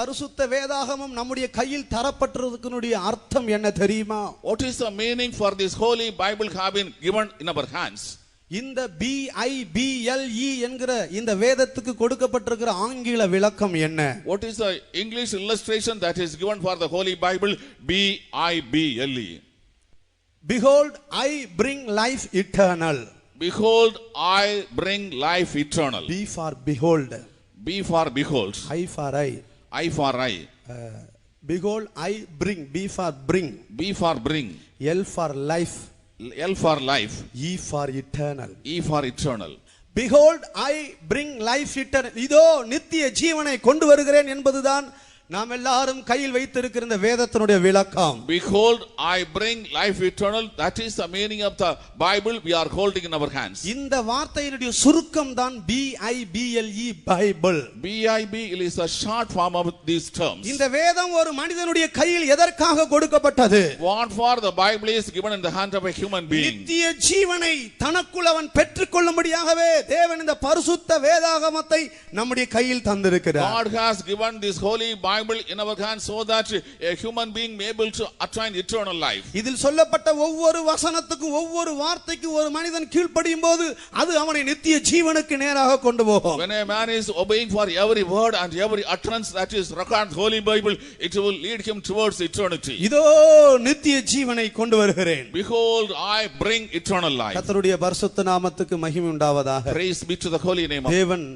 பரிசுத்த வேதாகமம் நம்முடைய கையில் தரப்பட்டிருக்கிறதுனுடைய அர்த்தம் என்ன தெரியுமா? What is the meaning for this holy Bible have been given in our hands? இந்த BIBLE என்கிற இந்த வேதத்துக்கு கொடுக்கப்பட்டிருக்கிற ஆங்கில விளக்கம் என்ன? What is the English illustration that is given for the holy Bible? BIBLE. Behold, I bring life eternal. Behold, I bring life eternal. B for behold. B for behold. I for I. I for I. Behold, I bring. B for bring. B for bring. L for life. L for life. E for eternal. E for eternal. Behold, I bring life eternal. இதோ நித்திய ஜீவனை கொண்டு வருகிறேன் என்பதுதான் நாம் எல்லாரும் கையில் வைத்திருக்கிற இந்த வேதத்தினுடைய விளக்கம். Behold, I bring life eternal. That is the meaning of the Bible we are holding in our hands. இந்த வார்த்தையினுடைய சுருக்கம் தான் BIBLE Bible. BIBLE is a short form of these terms. இந்த வேதம் ஒரு மனிதனுடைய கையில் எதற்காக கொடுக்கப்பட்டது? What for the Bible is given in the hand of a human being. நித்திய ஜீவனை தனக்குள் அவன் பெற்றுக்கொள்ளும்படியாகவே தேவன் இந்த பரிசுத்த வேதாகமத்தை நம்முடைய கையில் தந்திருக்கிறார். God has given this holy Bible in our hands so that a human being may be able to attain eternal life. இதில் சொல்லப்பட்ட ஒவ்வொரு வசனத்துக்கும் ஒவ்வொரு வார்த்தைக்கும் ஒரு மனிதன் கீழ்ப்படியும்போது அது அவனை நித்திய ஜீவனுக்கு நேராக கொண்டு போகும். When a man is obeying for every word and every utterance that is recorded in the holy Bible, it will lead him towards eternity. இதோ நித்திய ஜீவனை கொண்டு வருகிறேன். Behold, I bring eternal life. கர்த்தருடைய பரிசுத்த நாமத்துக்கு மகிமை உண்டாவதாக. Praise be to the holy name of தேவன்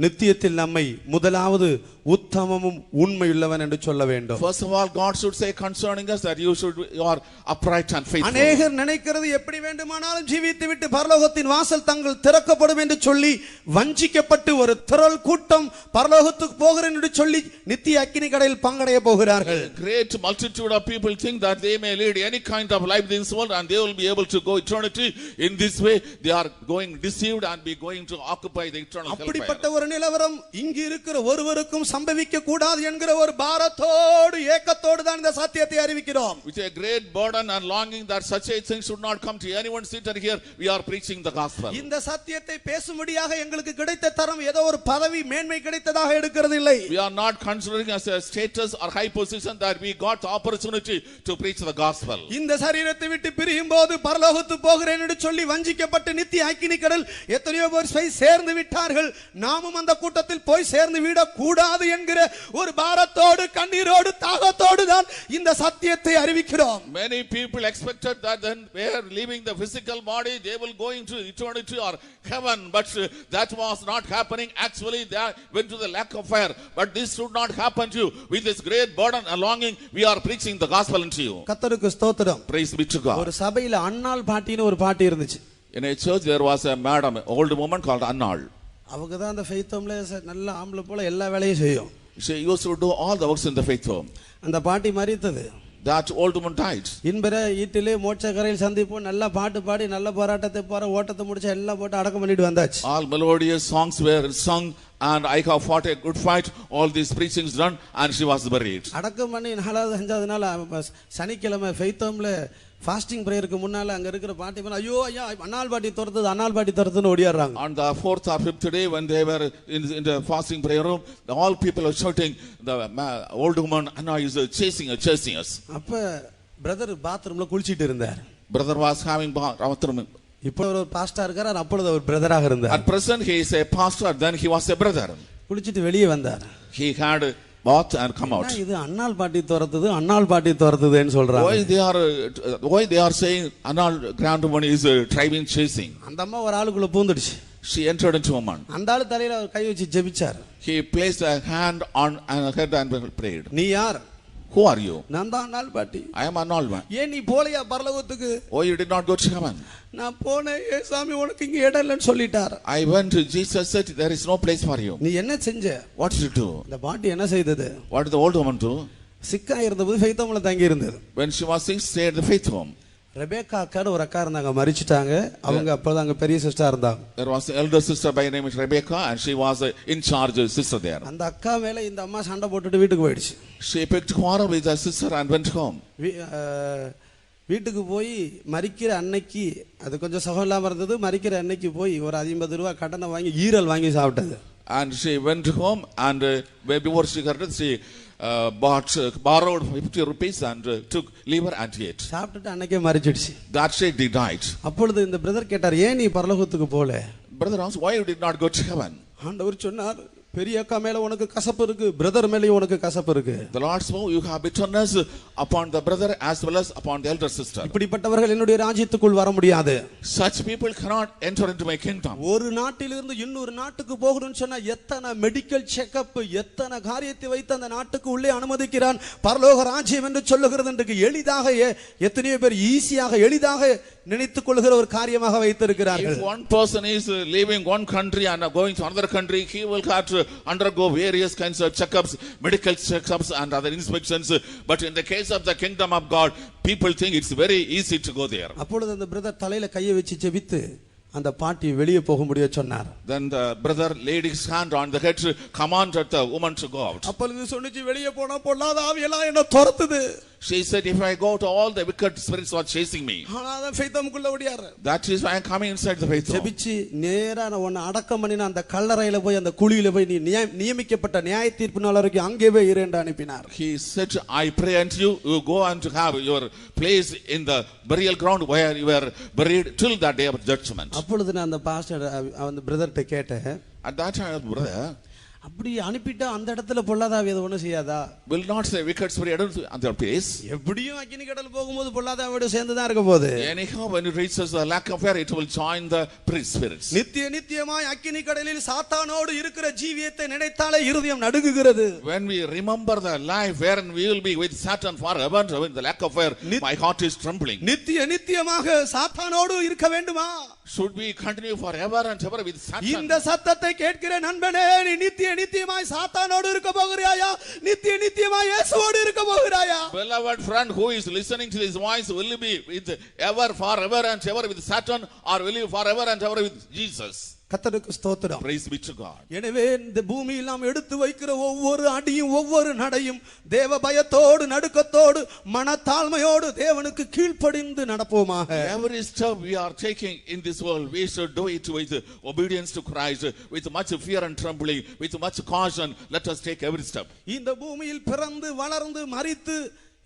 நித்தியத்தில் நம்மை முதலாவது உத்தமமும் உண்மையுள்ளவன் என்று சொல்ல வேண்டும். First of all, God should say concerning us that you are upright and faithful. அநேகர் நினைக்கிறது எப்படி வேண்டுமானாலும் ஜீவித்து விட்டு பரலோகத்தின் வாசல் தங்கள் திறக்கப்படும் என்று சொல்லி வஞ்சிக்கப்பட்டு ஒரு திரள் கூட்டம் பரலோகத்துக்கு போகிறேன் என்று சொல்லி நித்திய அக்கினி கடலில் பங்கடைய போகிறார்கள். Great multitude of people think that they may lead any kind of life in this world and they will be able to go eternity. In this way they are going deceived and be going to occupy the eternal hellfire. அப்படிப்பட்ட ஒரு நிலவரம் இங்கு இருக்கிற ஒருவருக்கும் சம்பவிக்க கூடாது என்கிற ஒரு பாரத்தோடு ஏக்கத்தோடு தான் இந்த சத்தியத்தை அறிவிக்கிறோம். With a great burden and longing that such a thing should not come to anyone seated here, we are preaching the gospel. இந்த சத்தியத்தை பேசும்படியாக எங்களுக்கு கிடைத்த தரம் ஏதோ ஒரு பதவி மேன்மை கிடைத்ததாக எடுக்கிறது இல்லை. We are not considering as a status or high position that we got the opportunity to preach the gospel. இந்த சரீரத்தை விட்டு பிரியும் போது பரலோகத்துக்கு போகிறேன் என்று சொல்லி வஞ்சிக்கப்பட்டு நித்திய அக்கினி கடல் எத்தனையோ பேர் போய் சேர்ந்து விட்டார்கள். நாமும் அந்த கூட்டத்தில் போய் சேர்ந்து விட கூடாது என்கிற ஒரு பாரத்தோடு கண்ணீரோடு தாகத்தோடு தான் இந்த சத்தியத்தை அறிவிக்கிறோம். Many people expected that then they are leaving the physical body they will go into eternity or heaven, but that was not happening. Actually they went to the lake of fire, but this should not happen to you. With this great burden and longing we are preaching the gospel unto you. கர்த்தருக்கு ஸ்தோத்திரம். Praise be to God. ஒரு சபையில அன்னாள் பாட்டின்னு ஒரு பாட்டி இருந்துச்சு. In a church there was a madam, old woman called Annal. அவங்க தான் அந்த ஃபெய்த் ஹோம்ல நல்ல ஆம்பளை போல எல்லா வேலையும் செய்யும். She used to do all the works in the faith home. அந்த பாட்டி மரித்தது. That old woman died. இன்பர ஈட்டிலே மோட்சக்கரையில் சந்திப்போம் நல்ல பாட்டு பாடி நல்ல போராட்டத்தை போற ஓட்டத்தை முடிச்சு எல்லாம் போட்டு அடக்கம் பண்ணிட்டு வந்தாச்சு. All melodious songs were sung and I have fought a good fight. All these preachings done and she was buried. அடக்கம் பண்ணி 4வது 5வது நாள் சனிக்கிழமை ஃபெய்த் ஹோம்ல ஃபாஸ்டிங் பிரேயருக்கு முன்னால அங்க இருக்கிற பாட்டி பண்ண ஐயோ ஐயா அன்னாள் பாட்டி துரத்துன்னு ஓடியாடுறாங்க. On the 4th or 5th day when they were in the fasting prayer room, all people are shouting the old woman Anna is chasing us. அப்ப பிரதர் பாத்ரூம்ல குளிச்சிட்டு இருந்தார். Brother was having bathroom. இப்போ ஒரு பாஸ்டர் இருக்கார், அப்பொழுது அவர் பிரதராக இருந்தார். At present he is a pastor, then he was a brother. குளிச்சிட்டு வெளியே வந்தார். He had bath and come out. இது அன்னாள் பாட்டி துரத்துதுன்னு சொல்றாங்க. Why they are saying Annal grandwoman is driving chasing. அந்த அம்மா ஒரு ஆளுக்குள்ள பூந்துடுச்சு. She entered into a man. அந்த ஆளு தலையில கை வச்சு ஜெபிச்சார். He placed a hand on her and prayed. நீ யார்? Who are you? நான் தான் அன்னாள் பாட்டி. I am Annal man. ஏன் நீ போலையா பரலோகத்துக்கு? Why you did not go to heaven? நான் போனேன் ஏசாமி உனக்கு இங்க இடம் இல்லன்னு சொல்லிட்டார். I went to Jesus said there is no place for you. நீ என்ன செஞ்ச? What did you do? இந்த பாட்டி என்ன செய்தது? What did the old woman do? சிக்கா இருந்தபோது ஃபெய்த் ஹோம்ல தங்கி இருந்தது. When she was sick, stayed at the faith home. Rebecca அக்கான்னு ஒரு அக்கா இருந்தாங்க, மரிச்சிட்டாங்க. அவங்க அப்பதான் அங்க பெரிய சிஸ்டர் இருந்தாங்க. There was an elder sister by name of Rebecca and she was in charge sister there. அந்த அக்கா மேல இந்த அம்மா சண்டை போட்டுட்டு வீட்டுக்கு போயிடுச்சு. She picked quarrel with her sister and went home. வீட்டுக்கு போய் மரிக்கிற அன்னைக்கு அது கொஞ்சம் சுகம் இல்லாம இருந்தது. மரிக்கிற அன்னைக்கு போய் ஒரு 50 ரூபாய் கடனை வாங்கி ஈரல் வாங்கி சாப்பிட்டது. And she went home and before she got it, she borrowed 50 rupees and took liver and ate. சாப்பிட்டுட்டு அன்னைக்கே மரிச்சிடுச்சு. That day they died. அப்பொழுது இந்த பிரதர் கேட்டார், ஏன் நீ பரலோகத்துக்கு போல? Brother asked, why you did not go to heaven? ஆண்டவர் சொன்னார், பெரிய அக்கா மேல உனக்கு கசப்பு இருக்கு, பிரதர் மேலயும் உனக்கு கசப்பு இருக்கு. The Lord spoke, you have bitterness upon the brother as well as upon the elder sister. இப்படிப்பட்டவர்கள் என்னுடைய ராஜ்யத்துக்குள் வர முடியாது. Such people cannot enter into my kingdom. ஒரு நாட்டிலிருந்து இன்னொரு நாட்டுக்கு போகணும்னு சொன்னா எத்தனை மெடிக்கல் செக்கப், எத்தனை காரியத்தை வைத்து அந்த நாட்டுக்கு உள்ளே அனுமதிக்கிறான். பரலோக ராஜ்யம் என்று சொல்லுகிறது இன்றைக்கு எளிதாக, எத்தனையோ பேர் ஈஸியாக எளிதாக நினைத்துக் கொள்கிற ஒரு காரியமாக வைத்திருக்கிறார்கள். If one person is leaving one country and going to another country, he will have to undergo various kinds of checkups, medical checkups and other inspections. But in the case of the kingdom of God, people think it's very easy to go there. அப்பொழுது அந்த brother தலையில கையை வச்சு ஜெபித்து அந்த பாட்டி வெளியே போக முடிய சொன்னார். Then the brother laid his hand on the head, commanded the woman to go out. அப்பொழுது சொன்னிச்சு, வெளியே போனா பொல்லாத ஆவியெல்லாம் என்ன துரத்துது. She said, if I go to all the wicked spirits are chasing me. ஆனா அந்த ஃபெய்தம்க்குள்ள ஓடியாரு. That is why I am coming inside the faith. ஜெபிச்சு நேரா உன்னை அடக்கம் பண்ணின அந்த கல்லறையில போய் அந்த குழியில போய் நீ நியமிக்கப்பட்ட நியாய தீர்ப்பு நாள் வரைக்கும் அங்கேயே இரு என்று அனுப்பினார். He said, I pray unto you, you go and to have your place in the burial ground where you were buried till that day of judgment. அப்பொழுது நான் அந்த பாஸ்டர் அந்த பிரதர்ட்ட கேட்டேன், At that time, brother, அப்படி அனுப்பிட்டா அந்த இடத்துல பொல்லாதாவி எது ஒண்ணு செய்யாதா? will not say wicked spirit at their place. எப்படியும் அக்கினி கடல் போகும்போது பொல்லாதாவியோட சேர்ந்து தான் இருக்க போகுது. Anyhow, when it reaches the lake of fire, it will join the priest spirits. நித்தியமாய் அக்கினி கடலில் சாத்தானோடு இருக்கிற ஜீவியத்தை நினைத்தாலே இருதயம் நடுங்குகிறது. When we remember the life wherein we will be with Satan forever in the lake of fire, my heart is trembling. நித்தியமாக சாத்தானோடு இருக்க வேண்டுமா? Should we continue forever and ever with Satan? இந்த சத்தத்தை கேட்கிற நண்பனே, நீ நித்தியமாய் சாத்தானோடு இருக்க போகிறாயா? நித்தியமாய் இயேசுவோடு இருக்க போகிறாயா? Beloved friend who is listening to this voice, will you be with ever forever and ever with Satan, or will you forever and ever with Jesus? கர்த்தருக்கு ஸ்தோத்திரம். Praise be to God. எனவே இந்த பூமியில் நாம் எடுத்து வைக்கிற ஒவ்வொரு அடியும் ஒவ்வொரு நடையும் தேவ பயத்தோடு நடுக்கத்தோடு மனத்தாழ்மையோடு தேவனுக்கு கீழ்ப்படிந்து நடப்போமாக. Every step we are taking in this world, we should do it with obedience to Christ, with much fear and trembling, with much caution. Let us take every step. இந்த பூமியில் பிறந்து வளர்ந்து மரித்து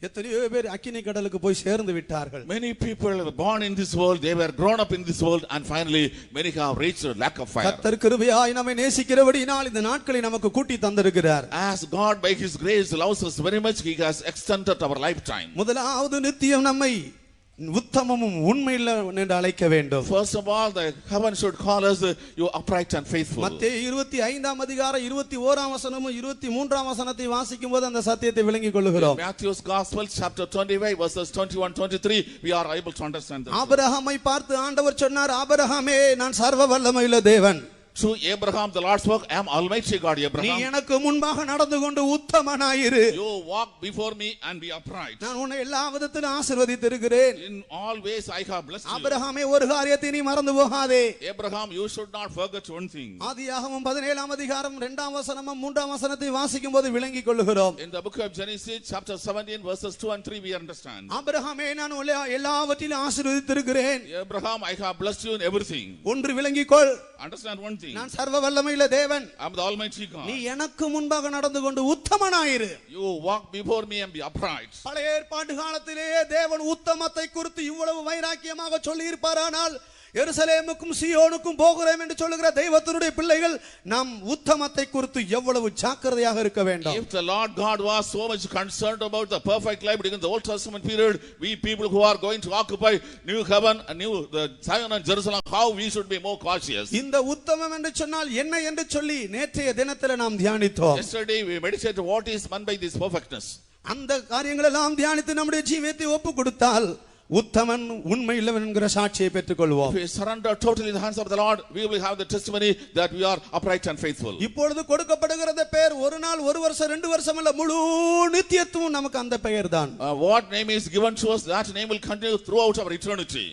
எத்தனையோ பேர் அக்கினி கடலுக்கு போய் சேர்ந்து விட்டார்கள். Many people were born in this world, they were grown up in this world, and finally many have reached the lake of fire. கர்த்தர் கிருபையாய் நம்மை நேசிக்கிறபடியால் இந்த நாட்களை நமக்கு கூட்டி தந்திருக்கிறார். As God by his grace loves us very much, he has extended our lifetime. முதலாவது நித்தியம் நம்மை உத்தமமும் உண்மையுள்ள என்று அழைக்க வேண்டும். First of all, the heaven should call us you upright and faithful. மத்தேயு 25ஆம் அதிகாரம் 21ஆம் வசனமும் 23ஆம் வசனத்தை வாசிக்கும்போது அந்த சத்தியத்தை விளங்கிக் கொள்கிறோம். Matthew's Gospel chapter 25 verses 21-23, we are able to understand this. ஆபிரகாமை பார்த்து ஆண்டவர் சொன்னார், ஆபிரகாமே, நான் சர்வ வல்லமையுள்ள தேவன். To Abraham the Lord spoke, I am Almighty God, Abraham. நீ எனக்கு முன்பாக நடந்து கொண்டு உத்தமனாயிரு. You walk before me and be upright. நான் உன்னை எல்லா விதத்திலும் ஆசீர்வதித்திருக்கிறேன். In all ways I have blessed you. ஆபிரகாமே, ஒரு காரியத்தை நீ மறந்து போகாதே. Abraham, you should not forget one thing. ஆதியாகமம் 17ஆம் அதிகாரம் 2ஆம் வசனமும் 3ஆம் வசனத்தை வாசிக்கும்போது விளங்கிக் கொள்கிறோம். In the book of Genesis chapter 17 verses 2 and 3 we understand. ஆபிரகாமே, நான் உன்னை எல்லாவற்றிலும் ஆசீர்வதித்திருக்கிறேன். Abraham, I have blessed you in everything. ஒன்று விளங்கிக் கொள். Understand one thing. நான் சர்வ வல்லமையுள்ள தேவன். I am the Almighty God. நீ எனக்கு முன்பாக நடந்து கொண்டு உத்தமனாயிரு. You walk before me and be upright. பழைய ஏற்பாட்டு காலத்திலேயே தேவன் உத்தமத்தை குறித்து இவ்வளவு வைராக்கியமாக சொல்லி இருப்பாரானால், எருசலேமுக்கும் சீயோனுக்கும் போகிறோம் என்று சொல்லுகிற தெய்வத்தினுடைய பிள்ளைகள் நாம் உத்தமத்தை குறித்து எவ்வளவு ஜாக்கிரதையாக இருக்க வேண்டும். If the Lord God was so much concerned about the perfect life during the Old Testament period, we people who are going to occupy new heaven and new the Zion and Jerusalem, how we should be more cautious. இந்த உத்தமம் என்று சொன்னால் என்ன என்று சொல்லி நேற்றைய தினத்தில் நாம் தியானித்தோம். Yesterday we meditated what is meant by this perfectness. அந்த காரியங்கள் எல்லாம் தியானித்து நம்முடைய ஜீவியத்தை ஒப்பு கொடுத்தால் உத்தமன் உண்மையுள்ளவன் என்கிற சாட்சியை பெற்றுக்கொள்வோம். If we surrender totally in the hands of the Lord, we will have the testimony that we are upright and faithful. இப்பொழுது கொடுக்கப்படுகிற பெயர் ஒரு நாள், ஒரு வருஷம், 2 வருஷம் அல்ல, முழு நித்தியத்துவம் நமக்கு அந்த பெயர் தான். What name is given to us, that name will continue throughout our eternity.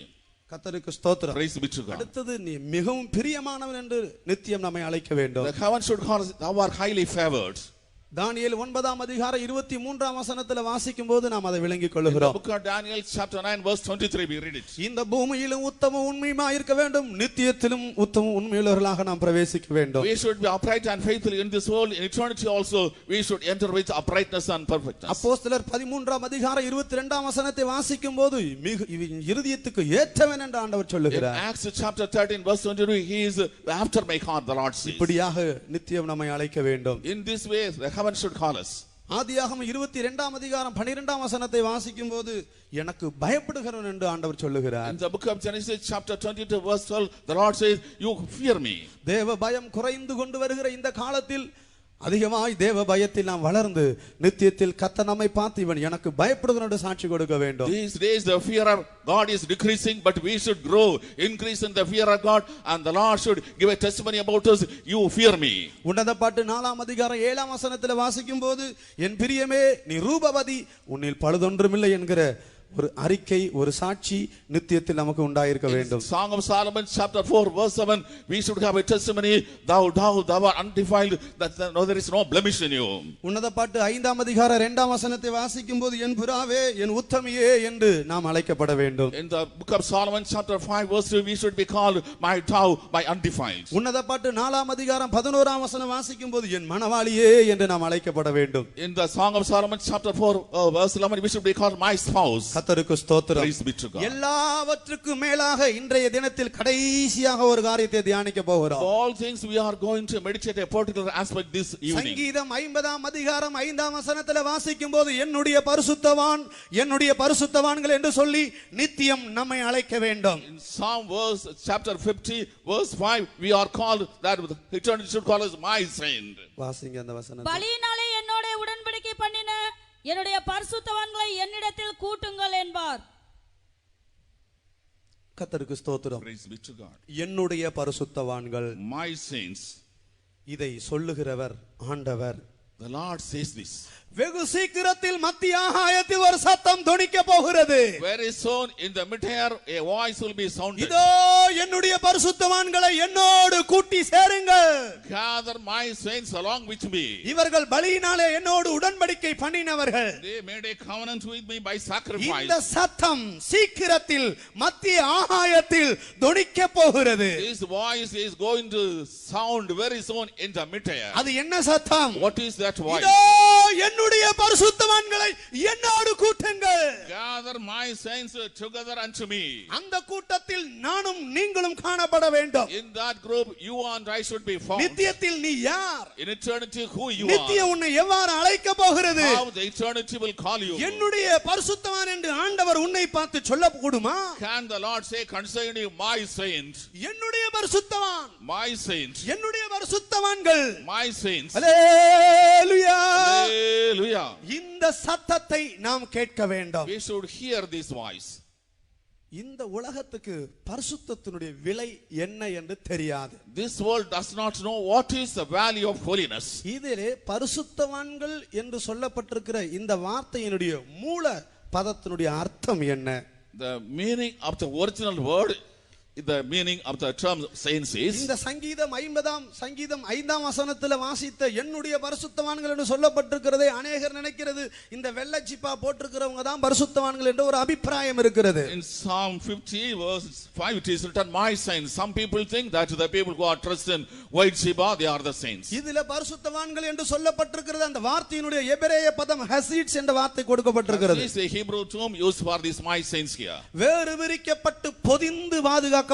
கர்த்தருக்கு ஸ்தோத்திரம். Praise be to God. அடுத்தது நீ மிகவும் பிரியமானவன் என்று நித்தியம் நம்மை அழைக்க வேண்டும். The heaven should call us, thou art highly favored. தானியேல் 9ஆம் அதிகாரம் 23ஆம் வசனத்துல வாசிக்கும் போது நாம் அதை விளங்கிக் In the கொள்கிறோம். book of Daniel chapter 9 verse 23 we read it. இந்த பூமியிலும் உத்தம உண்மையுமா இருக்க வேண்டும், நித்தியத்திலும் உத்தம உண்மையுள்ளவர்களாக நாம் பிரவேசிக்க வேண்டும். We should be upright and faithful in this world. In eternity also we should enter with uprightness and perfectness. அப்போஸ்தலர் 13ஆம் அதிகாரம் 22ஆம் வசனத்தை வாசிக்கும் போது இருதயத்துக்கு ஏற்றவன் என்று ஆண்டவர் In சொல்லுகிறார். Acts chapter 13 verse 22 he is after my heart, the Lord says. இப்படியாக நித்தியம் நம்மை அழைக்க வேண்டும். In this way the heaven should call us. ஆதியாகமம் 22ஆம் அதிகாரம் 12ஆம் வசனத்தை வாசிக்கும் போது எனக்கு பயப்படுகிறவன் என்று ஆண்டவர் சொல்லுகிறார். In the book of Genesis chapter 22 verse 12 the Lord says, you fear me. தேவ பயம் குறைந்து கொண்டு வருகிற இந்த காலத்தில் அதிகமாய் தேவ பயத்தில் நாம் வளர்ந்து நித்தியத்தில் கர்த்தர் நம்மை பார்த்து இவன் எனக்கு பயப்படுகிறவன் என்று சாட்சி கொடுக்க வேண்டும். These days the fear of God is decreasing, but we should grow, increase in the fear of God, and the Lord should give a testimony about us. You fear me. உன்னத பாட்டு 4ஆம் அதிகாரம் 7ஆம் வசனத்தில் வாசிக்கும் போது என் பிரியமே நீ ரூபவதி உன்னில் பழுதொன்றுமில்லை என்கிற ஒரு அறிக்கை, ஒரு சாட்சி நித்தியத்தில் நமக்கு உண்டாயிருக்க வேண்டும். Song of Solomon chapter 4 verse 7 we should have a testimony, thou are undefiled, that no, there is no blemish in you. உன்னத பாட்டு 5ஆம் அதிகாரம் 2ஆம் வசனத்தை வாசிக்கும் போது என் புறாவே என் உத்தமியே என்று நாம் அழைக்கப்பட வேண்டும். In the book of Solomon chapter 5 verse 2 we should be called my thou, my undefiled. உன்னத பாட்டு 4ஆம் அதிகாரம் 11ஆம் வசனம் வாசிக்கும் போது என் மணவாளியே என்று நாம் அழைக்கப்பட வேண்டும். In the Song of Solomon chapter 4 verse 11 we should be called my spouse. கர்த்தருக்கு ஸ்தோத்திரம். Praise be to God. எல்லாவற்றுக்கும் மேலாக இன்றைய தினத்தில் கடைசியாக ஒரு காரியத்தை தியானிக்க போகிறோம். All things we are going to meditate a particular aspect this evening. சங்கீதம் 50ஆம் அதிகாரம் 5ஆம் வசனத்தில் வாசிக்கும் போது என்னுடைய பரிசுத்தவான்கள் என்று சொல்லி நித்தியம் நம்மை அழைக்க வேண்டும். In Psalm verse chapter 50 verse 5 we are called that eternity should call us my saint. வாசிங்க அந்த வசனத்தை. பலியினாலே என்னோட உடன்படிக்கை பண்ணின என்னுடைய பரிசுத்தவான்களை என்னிடத்தில் கூட்டுங்கள் என்பார். கர்த்தருக்கு ஸ்தோத்திரம். Praise be to God. என்னுடைய பரிசுத்தவான்கள், My saints. இதை சொல்லுகிறவர் ஆண்டவர். The Lord says this. வெகு சீக்கிரத்தில் மத்திய ஆகாயத்தில் ஒரு சத்தம் தொனிக்க போகிறது. Very soon in the mid-air a voice will be sounded. இதோ என்னுடைய பரிசுத்தவான்களை என்னோடு கூட்டி சேருங்கள். Gather my saints along with me. இவர்கள் பலியினாலே என்னோடு உடன்படிக்கை பண்ணினவர்கள். They made a covenant with me by sacrifice. இந்த சத்தம் சீக்கிரத்தில் மத்திய ஆகாயத்தில் தொனிக்க போகிறது. This voice is going to sound very soon in the mid-air. அது என்ன சத்தம்? What is that voice? இதோ என்னுடைய பரிசுத்தவான்களை என்னோடு கூட்டுங்கள். Gather my saints together unto me. அந்த கூட்டத்தில் நானும் நீங்களும் காணப்பட வேண்டும். In that group you and I should be found. நித்தியத்தில் நீ யார்? In eternity who you நித்தியம் are. உன்னை எவ்வாறு அழைக்க போகிறது? How the eternity will call you. என்னுடைய பரிசுத்தவான் என்று ஆண்டவர் உன்னை பார்த்து சொல்ல கூடுமா? Can the Lord say concerning you, my saint? என்னுடைய பரிசுத்தவான், My saint. என்னுடைய பரிசுத்தவான்கள். My saints. அல்லேலூயா. Hallelujah. இந்த சத்தத்தை நாம் கேட்க வேண்டும். We should hear this voice. இந்த உலகத்துக்கு பரிசுத்தத்தினுடைய விலை என்ன என்று தெரியாது. This world does not know what is the value of holiness. இதிலே பரிசுத்தவான்கள் என்று சொல்லப்பட்டிருக்கிற இந்த வார்த்தையினுடைய மூல பதத்தினுடைய அர்த்தம் என்ன? The meaning of the original word, the meaning of the term saints is, இந்த சங்கீதம் 5ஆம் வசனத்தில் வாசித்த என்னுடைய பரிசுத்தவான்கள் என்று சொல்லப்பட்டிருக்கிறதே அநேகர் நினைக்கிறது இந்த வெள்ளை ஜிப்பா போட்டிருக்கிறவங்க தான் பரிசுத்தவான்கள் என்ற ஒரு அபிப்பிராயம் இருக்கிறது. in Psalm 50 verse 5 it is written my saints. Some people think that the people who are dressed in white zebra they are the saints. இதிலே பரிசுத்தவான்கள் என்று சொல்லப்பட்டிருக்கிறது அந்த வார்த்தையினுடைய எபிரேய பதம் ஹசீட்ஸ் என்ற வார்த்தை கொடுக்கப்பட்டிருக்கிறது. This is the Hebrew term used for this my saints here. வேறு விரிக்கப்பட்டு பொதிந்து பாதுகாக்கப்பட்டவர்கள்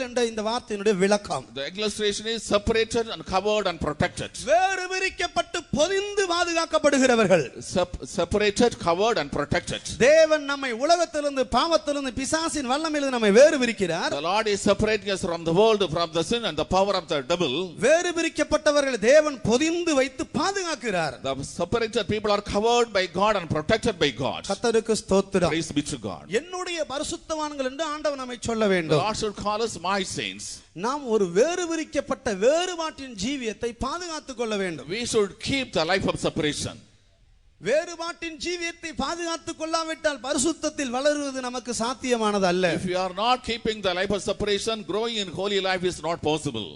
என்ற இந்த வார்த்தையினுடைய விளக்கம். The illustration is separated and covered and protected. வேறு விரிக்கப்பட்டு பொதிந்து பாதுகாக்கப்படுகிறவர்கள். Separated, covered and protected. தேவன் நம்மை உலகத்திலிருந்து பாவத்திலிருந்து பிசாசின் வல்லமையிலிருந்து நம்மை வேறு விரிக்கிறார். The Lord is separating us from the world, from the sin and the power of the devil. வேறு விரிக்கப்பட்டவர்கள் தேவன் பொதிந்து வைத்து பாதுகாக்கிறார். The separated people are covered by God and protected by God. கர்த்தருக்கு ஸ்தோத்திரம். Praise be to God. என்னுடைய பரிசுத்தவான்கள் என்று ஆண்டவர் நம்மை சொல்ல The வேண்டும். Lord should call us my saints. நாம் ஒரு வேறு விரிக்கப்பட்ட வேறுபாட்டின் ஜீவியத்தை பாதுகாத்துக் கொள்ள வேண்டும். We should keep the life of separation. வேறுபாட்டின் ஜீவியத்தை பாதுகாத்துக் கொள்ளாவிட்டால் பரிசுத்தத்தில் வளருவது நமக்கு சாத்தியமானது அல்ல. If you are not keeping the life of separation, growing in holy life is not possible.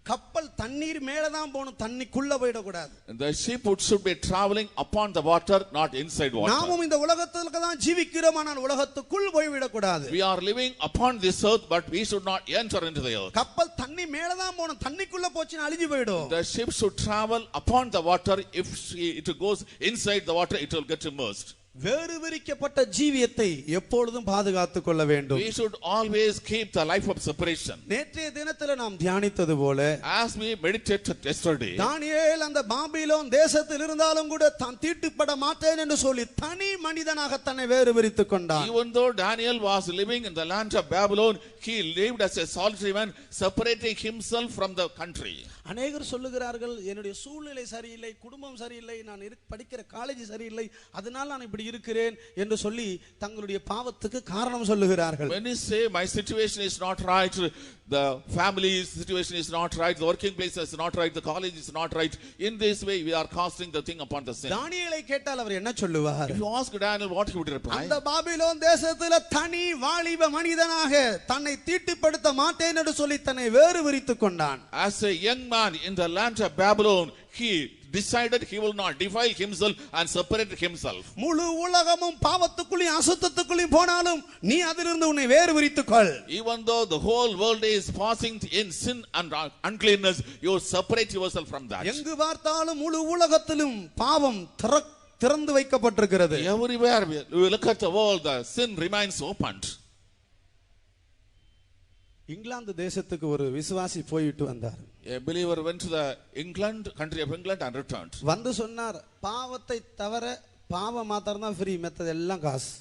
கப்பல் தண்ணீர் மேல தான் போணும், தண்ணிக்குள்ள போயிட கூடாது. The ship should be traveling upon the water, not inside water. நாமும் இந்த உலகத்துல தான் ஜீவிக்கிறோம், ஆனால் உலகத்துக்குள் போய் விட கூடாது. We are living upon this earth, but we should not enter into the earth. கப்பல் தண்ணி மேல தான் போணும், தண்ணிக்குள்ள போச்சுனா அழிஞ்சு போய்டும். The ship should travel upon the water. If it goes inside the water, it will get immersed. வேறு விரிக்கப்பட்ட ஜீவியத்தை எப்பொழுதும் பாதுகாத்துக் கொள்ள வேண்டும். We should always keep the life of separation. நேற்றைய தினத்துல நாம் தியானித்தது போல, as we meditated yesterday, தானியேல் அந்த பாபிலோன் தேசத்தில் இருந்தாலும் கூட தான் தீட்டுப்பட மாட்டேன் என்று சொல்லி தனி மனிதனாக தன்னை வேறு விரித்துக் கொண்டான். Even though Daniel was living in the land of Babylon, he lived as a solitary man, separating himself from the country. அநேகர் சொல்லுகிறார்கள், என்னுடைய சூழ்நிலை சரியில்லை, குடும்பம் சரியில்லை, நான் படிக்கிற காலேஜ் சரியில்லை, அதனால நான் இப்படி இருக்கிறேன் என்று சொல்லி தங்களுடைய பாவத்துக்கு காரணம் சொல்லுகிறார்கள். When you say my situation is not right, the family situation is not right, the working place is not right, the college is not right, in this way we are casting the thing upon the sin. தானியேலை கேட்டால் அவர் என்ன சொல்லுவார்? If you ask Daniel, what he would reply? அந்த Babylon தேசத்துல தனி வாலிப மனிதனாக தன்னை தீட்டுப்படுத்த மாட்டேன் என்று சொல்லி தன்னை வேறு விரித்துக் கொண்டான். As a young man in the land of Babylon, he decided he will not defile himself and separate himself. முழு உலகமும் பாவத்துக்குள்ளேயும் அசுத்தத்துக்குள்ளேயும் போனாலும் நீ அதிலிருந்து உன்னை வேறு விரித்துக்கொள். Even though the whole world is passing in sin and uncleanness, you separate yourself from that. எங்கு பார்த்தாலும் முழு உலகத்திலும் பாவம் திறந்து வைக்கப்பட்டிருக்கிறது. Everywhere we look at the world, the sin remains opened. England தேசத்துக்கு ஒரு விசுவாசி போயிட்டு வந்தார். A believer went to the country of England and returned. வந்து சொன்னார், பாவத்தை தவிர பாவம் மாத்திரம் தான் ஃப்ரீ, மத்தது எல்லாம் காசு.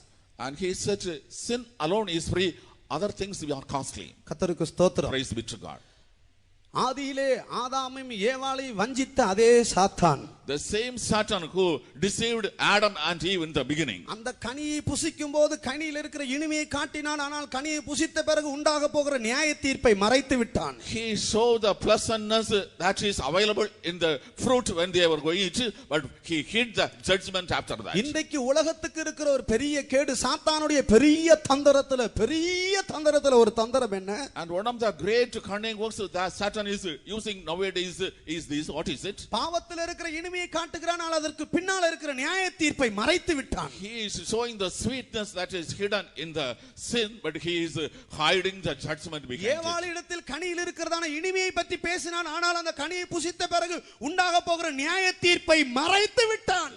And he said, sin alone is free, other things we are costly. கர்த்தருக்கு ஸ்தோத்திரம். Praise be to God. ஆதியிலே ஆதாமையும் ஏவாளை வஞ்சித்த அதே சாத்தான், the same Satan who deceived Adam and Eve in the beginning, அந்த கனியை புசிக்கும் போது கனியில் இருக்கிற இனிமையை காட்டினான், ஆனால் கனியை புசித்த பிறகு உண்டாக போகிற நியாய தீர்ப்பை மறைத்து விட்டான். he showed the pleasantness that is available in the fruit when they were going to eat, but he hid the judgment after that. இன்றைக்கு உலகத்துக்கு இருக்கிற ஒரு பெரிய கேடு, சாத்தானுடைய பெரிய தந்திரத்துல ஒரு தந்திரம் என்ன? And one of the great cunning works that Satan is using nowadays is this. What is it? பாவத்தில் இருக்கிற இனிமையை காட்டுகிறான், ஆனால் அதற்கு பின்னால் இருக்கிற நியாய தீர்ப்பை மறைத்து விட்டான். He is showing the sweetness that is hidden in the sin, but he is hiding the judgment behind it. ஏவாளிடத்தில் கனியில் இருக்கிறதான இனிமையை பற்றி பேசினான், ஆனால் அந்த கனியை புசித்த பிறகு உண்டாக போகிற நியாய தீர்ப்பை மறைத்து விட்டான்.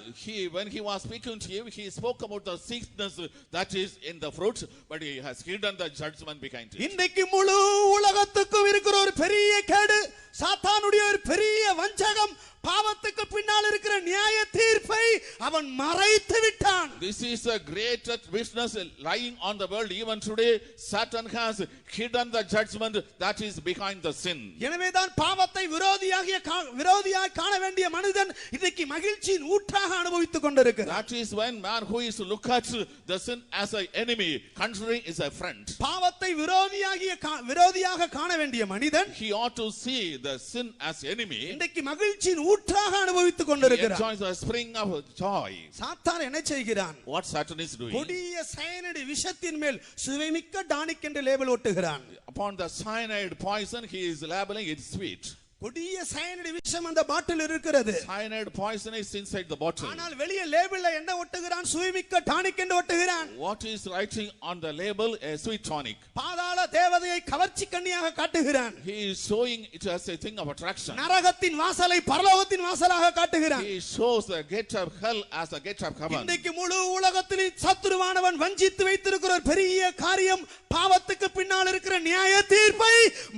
When he was speaking to Eve, he spoke about the sweetness that is in the fruit, but he has hidden the judgment behind it. இன்றைக்கு முழு உலகத்துக்கும் இருக்கிற ஒரு பெரிய கேடு, சாத்தானுடைய ஒரு பெரிய வஞ்சகம், பாவத்துக்கு பின்னால் இருக்கிற நியாய தீர்ப்பை அவன் மறைத்து விட்டான். This is the greatest business lying on the world even today. Satan has hidden the judgment that is behind the sin. எனவேதான் பாவத்தை விரோதியாக காண வேண்டிய மனிதன் இன்னைக்கு மகிழ்ச்சியின் ஊற்றாக அனுபவித்துக் கொண்டிருக்கிறார். That is when man who is to look at the sin as an enemy, considering is a friend. பாவத்தை விரோதியாக காண வேண்டிய மனிதன், he ought to see the sin as enemy. இன்னைக்கு மகிழ்ச்சியின் ஊற்றாக அனுபவித்துக் கொண்டிருக்கிறார். He enjoys the spring of joy. சாத்தான் என்ன செய்கிறான்? What Satan is doing? கொடிய சயனைடு விஷத்தின் மேல் சுவைமிக்க டானிக் என்று label ஒட்டுகிறான். Upon the cyanide poison, he is labeling it sweet. கொடிய சயனைடு விஷம் அந்த பாட்டில் இருக்கிறது. Cyanide poison is inside the bottle. ஆனால் வெளியே லேபிள்ல என்ன ஒட்டுகிறான்? சுவைமிக்க டானிக் என்று ஒட்டுகிறான். What is writing on the label? A sweet tonic. பாதாள தேவதையை கவர்ச்சி கண்ணியாக காட்டுகிறான். He is showing it as a thing of attraction. நரகத்தின் வாசலை பரலோகத்தின் வாசலாக காட்டுகிறான். He shows the gate of hell as a gate of heaven. இன்றைக்கு முழு உலகத்தில் சத்துருவானவன் வஞ்சித்து வைத்திருக்கிற ஒரு பெரிய காரியம், பாவத்துக்கு பின்னால் இருக்கிற நியாய தீர்ப்பை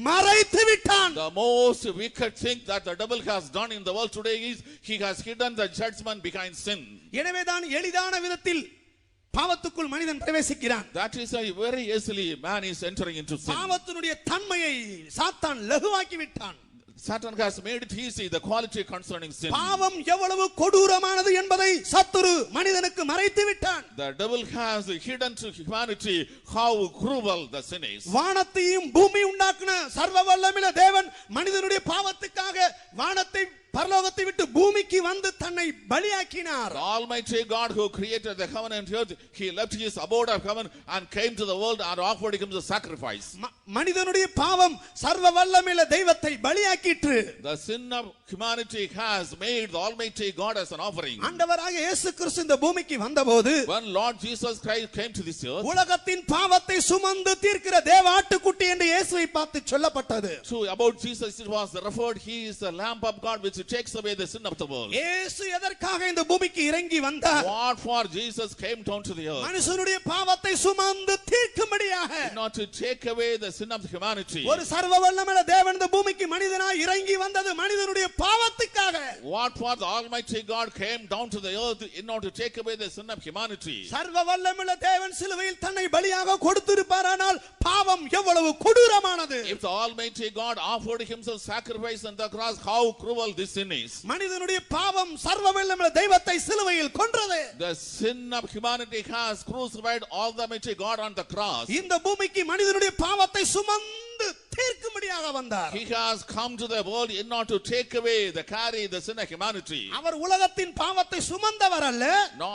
மறைத்து விட்டான். The most wicked thing that the devil has done in the world today is he has hidden the judgment behind sin. எனவேதான் எளிதான விதத்தில் பாவத்துக்குள் மனிதன் பிரவேசிக்கிறான். That is why very easily man is entering into sin. பாவத்தினுடைய தன்மையை சாத்தான் லகுவாக்கி விட்டான். Satan has made it easy, the quality concerning sin. பாவம் எவ்வளவு கொடூரமானது என்பதை சத்துரு மனிதனுக்கு மறைத்து விட்டான். The devil has hidden to humanity how cruel the sin is. வானத்தையும் பூமி உண்டாக்கின சர்வ வல்லமையுள்ள தேவன் மனிதனுடைய பாவத்துக்காக வானத்தை பரலோகத்தை விட்டு பூமிக்கு வந்து தன்னை பலியாக்கினார். The Almighty God who created the heaven and earth, he left his abode of heaven and came to the world and offered him the sacrifice. மனிதனுடைய பாவம் சர்வ வல்லமையுள்ள தெய்வத்தை பலியாக்கிற்று. The sin of humanity has made the Almighty God as an offering. ஆண்டவராகிய இயேசு கிறிஸ்து இந்த பூமிக்கு வந்தபோது When Lord Jesus Christ came to this earth, உலகத்தின் பாவத்தை சுமந்து தீர்க்கிற தேவ ஆட்டுக்குட்டி என்று இயேசுவை பார்த்து சொல்லப்பட்டது. so about Jesus it was referred, he is the lamb of God which takes away the sin of the world. இயேசு எதற்காக இந்த பூமிக்கு இறங்கி வந்தார்? What for Jesus came down to the earth? மனுஷனுடைய பாவத்தை சுமந்து தீர்க்கும்படியாக. Not to take away the sin of humanity. ஒரு சர்வ வல்லமையுள்ள தேவன் இந்த பூமிக்கு மனிதனாய் இறங்கி வந்தது மனிதனுடைய பாவத்துக்காக. What for the Almighty God came down to the earth in order to take away the sin of humanity. சர்வ வல்லமையுள்ள தேவன் சிலுவையில் தன்னை பலியாக கொடுத்திருப்பாரானால் பாவம் எவ்வளவு கொடூரமானது. If the Almighty God offered himself sacrifice on the cross, how cruel this sin is. மனிதனுடைய பாவம் சர்வ வல்லமையுள்ள தெய்வத்தை சிலுவையில் கொன்றது. The sin of humanity has crucified Almighty God on the cross. இந்த பூமிக்கு மனிதனுடைய பாவத்தை சுமந்து தீர்க்கும்படியாக வந்தார். He has come to the world in order to take away carry the sin of humanity. அவர் உலகத்தின் பாவத்தை சுமந்தவர் அல்ல. No,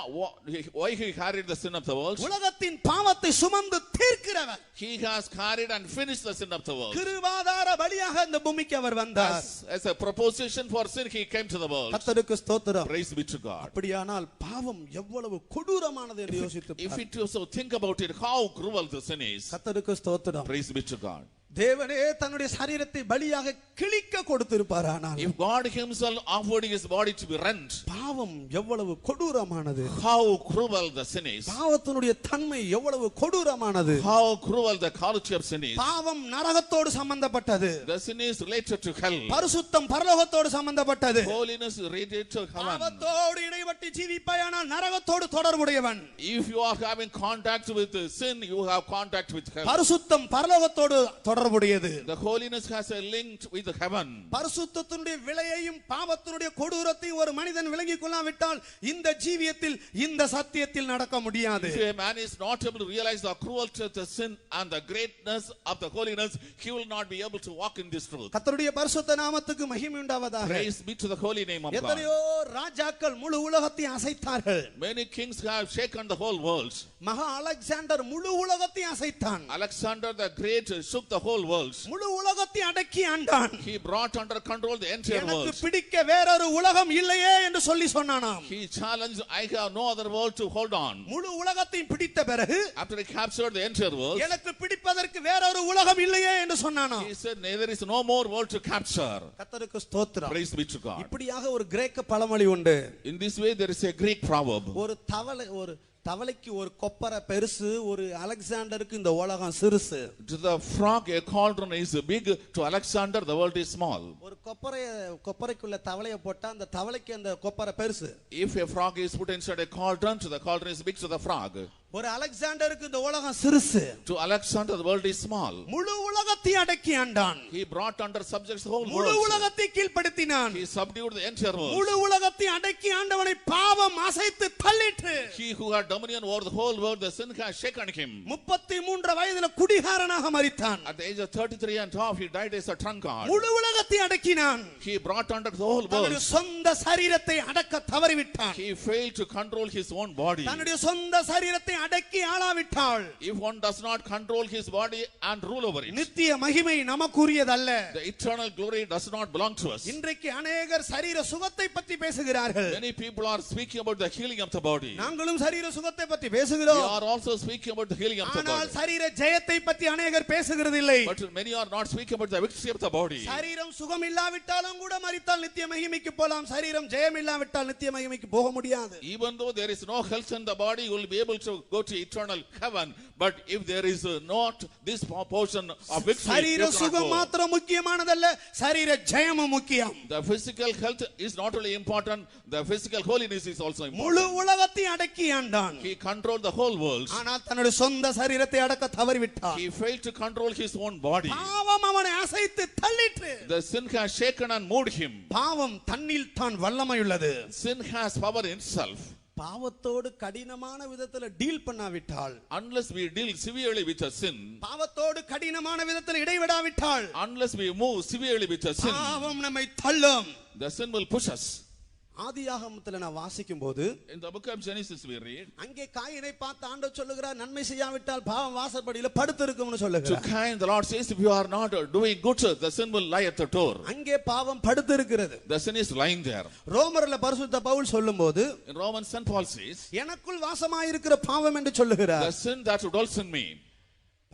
why he carried the sin of the world? உலகத்தின் பாவத்தை சுமந்து தீர்க்கிறவர். He has carried and finished the sin of the world. கிருபாதார பலியாக இந்த பூமிக்கு அவர் வந்தார். As a proposition for sin he came to the world. கர்த்தருக்கு ஸ்தோத்திரம். Praise be to God. அப்படியானால் பாவம் எவ்வளவு கொடூரமானது என்று யோசித்து If it also think about it, how cruel the sin is. கர்த்தருக்கு ஸ்தோத்திரம். Praise be to God. தேவனே தன்னுடைய சரீரத்தை பலியாக கிழிக்க கொடுத்திருப்பாரானால், if God himself offered his body to be rent, பாவம் எவ்வளவு கொடூரமானது. how cruel the sin is. பாவத்தினுடைய தன்மை எவ்வளவு கொடூரமானது. how cruel the quality of sin is. பாவம் நரகத்தோடு சம்பந்தப்பட்டது. The sin is related to hell. பரிசுத்தம் பரலோகத்தோடு சம்பந்தப்பட்டது. holiness is related to heaven. பாவத்தோடு இடைப்பட்டு ஜீவிப்பாயானால் நரகத்தோடு தொடர்புடையவன். if you are having contact with sin, you have contact with hell. பரிசுத்தம் பரலோகத்தோடு தொடர்புடையது. The holiness has a link with heaven. பரிசுத்தத்தினுடைய விலையையும் பாவத்தினுடைய கொடூரத்தையும் ஒரு மனிதன் விளங்கிக் கொள்ளாவிட்டால் இந்த ஜீவியத்தில் இந்த சத்தியத்தில் நடக்க முடியாது. If a man is not able to realize the cruelty of the sin and the greatness of the holiness, he will not be able to walk in this truth. கர்த்தருடைய பரிசுத்த நாமத்துக்கு மகிமை உண்டாவதாக. Praise be to the holy name of God. எத்தனையோ ராஜாக்கள் முழு உலகத்தை அசைத்தார்கள். Many kings have shaken the whole world. மகா அலெக்சாண்டர் முழு உலகத்தை அசைத்தான். Alexander the Great shook the whole world. முழு உலகத்தை அடக்கி ஆண்டான். He brought under control the entire world. எனக்கு பிடிக்க வேறொரு உலகம் இல்லையே என்று சொல்லி சொன்னானாம். He challenged, I have no other world to hold on. முழு உலகத்தை பிடித்த பிறகு after he captured the entire world, எனக்கு பிடிப்பதற்கு வேறொரு உலகம் இல்லையே என்று சொன்னானாம். he said, there is no more world to capture. கர்த்தருக்கு ஸ்தோத்திரம். Praise be to God. இப்படியாக ஒரு கிரேக்க பழமொழி உண்டு. In this way there is a Greek proverb. ஒரு தவளைக்கு ஒரு கொப்பரை பெருசு, ஒரு அலெக்சாண்டருக்கு இந்த உலகம் சிறுசு. To the frog a cauldron is big, to Alexander the world is small. ஒரு கொப்பரைக்குள்ள தவளையை போட்டா அந்த தவளைக்கு அந்த கொப்பரை பெருசு. If a frog is put inside a cauldron, to the cauldron is big to the frog. ஒரு அலெக்சாண்டருக்கு இந்த உலகம் சிறுசு. To Alexander the world is small. முழு உலகத்தை அடக்கி ஆண்டான். He brought under subjects the whole world. முழு உலகத்தை கீழ்ப்படுத்தினான். He subdued the entire world. முழு உலகத்தை அடக்கி ஆண்டவனை பாவம் அசைத்து தள்ளிற்று. He who had dominion over the whole world, the sin has shaken him. 33 வயதில குடிகாரனாக மரித்தான். At the age of 33 and half, he died as a drunkard. முழு உலகத்தை அடக்கினான். He brought under the whole world. தன்னுடைய சொந்த சரீரத்தை அடக்க தவறிவிட்டான். He failed to control his own body. தன்னுடைய சொந்த சரீரத்தை அடக்கி ஆளாவிட்டால், if one does not control his body and rule over it, நித்திய மகிமை நமக்குரியதல்ல. the eternal glory does not belong to us. இன்றைக்கு அநேகர் சரீர சுகத்தை பற்றி பேசுகிறார்கள். Many people are speaking about the healing of the body. நாங்களும் சரீர சுகத்தை பற்றி We பேசுகிறோம். are also speaking about the healing of the ஆனால் body. சரீர ஜெயத்தை பற்றி அநேகர் பேசுகிறதில்லை. But many are not speaking about the victory of the body. சரீரம் சுகம் இல்லாவிட்டாலும் கூட மரித்தால் நித்திய மகிமைக்கு போலாம். சரீரம் ஜெயம் இல்லாவிட்டால் நித்திய மகிமைக்கு போக முடியாது. Even though there is no health in the body, you will be able to go to eternal heaven. But if there is not this portion of victory, சரீர சுகம் மாத்திரம் முக்கியமானதல்ல, சரீர ஜெயமும் முக்கியம். the physical health is not only important, the physical holiness is also important. முழு உலகத்தை அடக்கி ஆண்டான். He controlled the whole world. ஆனால் தன்னுடைய சொந்த சரீரத்தை அடக்க தவறிவிட்டான். He failed to control his own body. பாவம் அவனை அசைத்து தள்ளிற்று. The sin has shaken and moved him. பாவம் தன்னில் தான் வல்லமை உள்ளது. Sin has power in itself. பாவத்தோடு கடினமான விதத்துல deal பண்ணாவிட்டால், unless we deal severely with a sin, பாவத்தோடு கடினமான விதத்துல இடைவிடாவிட்டால், unless we move severely with a sin, பாவம் நம்மை தள்ளும். the sin will push us. ஆதியாகமத்துல நான் வாசிக்கும் போது In the book of Genesis we read, அங்கே காயினை பார்த்து ஆண்டவர் சொல்லுகிறார் நன்மை செய்யாவிட்டால் பாவம் வாசற்படியில படுத்திருக்கும்னு to சொல்லுகிறார். Cain the Lord says, if you are not doing good, the sin will lie at the door. அங்கே பாவம் படுத்திருக்கிறது. The sin is lying there. ரோமர்ல பரிசுத்த பவுல் சொல்லும்போது In Romans, St. Paul says, எனக்குள் வாசமாயிருக்கிற பாவம் என்று சொல்லுகிறார். the sin that dwells in me,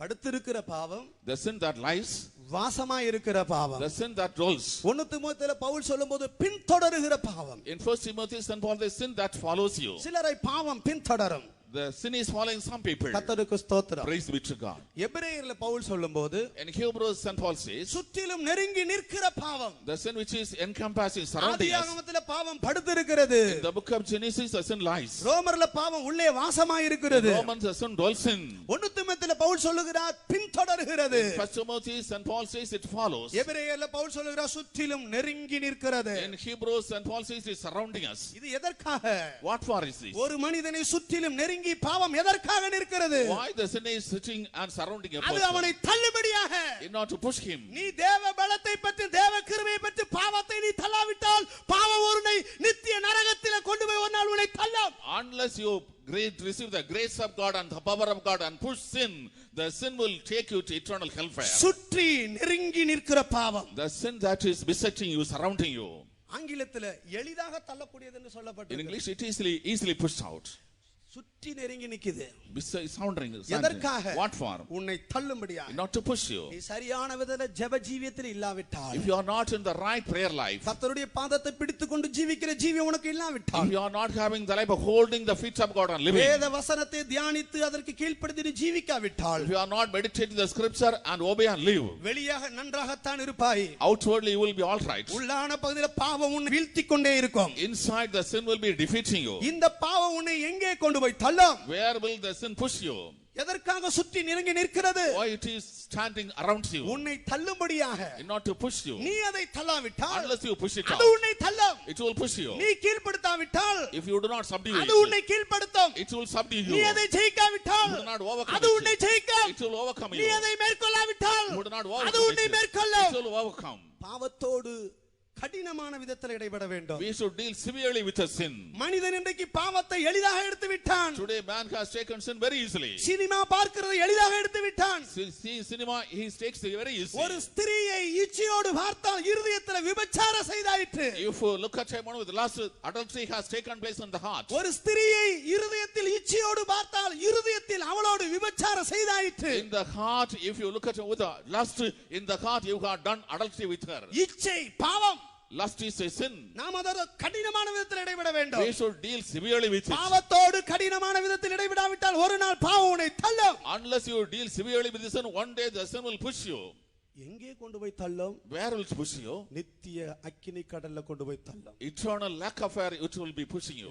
படுத்திருக்கிற பாவம், the sin that lies, வாசமாயிருக்கிற பாவம். the sin that dwells. 1 தீமோத்தேயுல Pavul சொல்லும்போது பின்தொடருகிற பாவம். In 1 Timothy, St. Paul, the sin that follows you. சிலரை பாவம் பின்தொடரும். The sin is following some people. கர்த்தருக்கு ஸ்தோத்திரம். Praise be to God. எபிரேயர்ல Pavul சொல்லும்போது In Hebrews, St. Paul says, சுற்றிலும் நெருங்கி நிற்கிற பாவம். the sin which is encompassing, surrounding us. ஆதியாகமத்துல பாவம் படுத்திருக்கிறது. In the book of Genesis, the sin lies. ரோமர்ல பாவம் உள்ளே வாசமாயிருக்கிறது. In Romans, the sin dwells in. 1 தீமோத்தேயுல Pavul சொல்லுகிறார் பின்தொடருகிறது. In 1 Timothy, St. Paul says it follows. எபிரேயர்ல Pavul சொல்லுகிறார் சுற்றிலும் நெருங்கி நிற்கிறது. In Hebrews, St. Paul says it is surrounding us. இது எதற்காக? What for is this? ஒரு மனிதனை சுற்றிலும் நெருங்கி பாவம் எதற்காக நிற்கிறது? Why the sin is sitting and surrounding a அது person? அவனை தள்ளும்படியாக. In order to push him. நீ தேவ பலத்தை பற்றி தேவ கிருபையை பற்றி பாவத்தை நீ தள்ளாவிட்டால் பாவம் உன்னை நித்திய நரகத்திலே கொண்டு போய் ஒரு நாள் உன்னை தள்ளும். Unless you receive the grace of God and the power of God and push sin, the sin will take you to eternal hellfire. சுற்றி நெருங்கி நிற்கிற பாவம். The sin that is besetting you, surrounding you. ஆங்கிலத்தில் எளிதாக தள்ளக்கூடியது என்று In சொல்லப்பட்டிருக்கு. English, it is easily pushed out. சுற்றி நெருங்கி நிக்குது. Sounding. எதற்காக? What for? உன்னை தள்ளும்படியாக. Not to push you. நீ சரியான விதத்துல ஜெப ஜீவியத்தில் இல்லாவிட்டால், If you are not in the right prayer life, கர்த்தருடைய பாதத்தை பிடித்துக்கொண்டு ஜீவிக்கிற ஜீவியம் உனக்கு இல்லாவிட்டால், if you are not having the life of holding the feet of God and living, வேத வசனத்தை தியானித்து அதற்கு கீழ்ப்படிந்து நீ ஜீவிக்காவிட்டால், if you are not meditating the scripture and obey and live, வெளியாக நன்றாகத்தான் இருப்பாய். outwardly you will be all right. உள்ளான பகுதியில் பாவம் உன்னை வீழ்த்திக் கொண்டே இருக்கும். Inside the sin will be defeating you. இந்த பாவம் உன்னை எங்கே கொண்டு போய் தள்ளும்? Where will the sin push you? எதற்காக சுற்றி நெருங்கி நிற்கிறது? Why it is standing around you? உன்னை தள்ளும்படியாக. Not to push you. நீ அதை தள்ளாவிட்டால், Unless you push it அது out, உன்னை தள்ளும். it will push you. நீ கீழ்ப்படுத்தாவிட்டால், If you do not subdue அது it, உன்னை கீழ்ப்படுத்தும். it will subdue நீ you. அதை ஜெயிக்காவிட்டால், You do not overcome அது it. உன்னை ஜெயிக்கும். It will overcome நீ you. அதை மேற்கொள்ளாவிட்டால், You do not அது overcome உன்னை it. மேற்கொள்ளும். It will overcome. பாவத்தோடு கடினமான விதத்தில் இடைபட வேண்டும். We should deal severely with a sin. மனிதன் இன்றைக்கு பாவத்தை எளிதாக எடுத்து விட்டான். Today man has taken sin very easily. Cinema பார்க்கிறது எளிதாக எடுத்து விட்டான். See cinema, he takes it very easily. ஒரு ஸ்திரியை இச்சையோடு பார்த்தால் இருதயத்தில் விபச்சாரம் செய்தாயிற்று. If you look at someone with lust, adultery has taken place in the heart. ஒரு ஸ்திரியை இருதயத்தில் இச்சையோடு பார்த்தால் இருதயத்தில் அவளோடு விபச்சாரம் செய்தாயிற்று. In the heart, if you look at her with a lust in the heart, you have done adultery with her. இச்சை பாவம். Lust is a sin. நாம் அதோடு கடினமான விதத்தில் இடைபட வேண்டும். We should deal severely with it. பாவத்தோடு கடினமான விதத்தில் இடைபடாவிட்டால் ஒரு நாள் பாவம் உன்னை தள்ளும். Unless you deal severely with the sin, one day the sin will push you. எங்கே கொண்டு போய் தள்ளும்? Where will it push you? நித்திய அக்கினி கடல்ல கொண்டு போய் தள்ளும். Eternal lack of fire, it will be pushing you.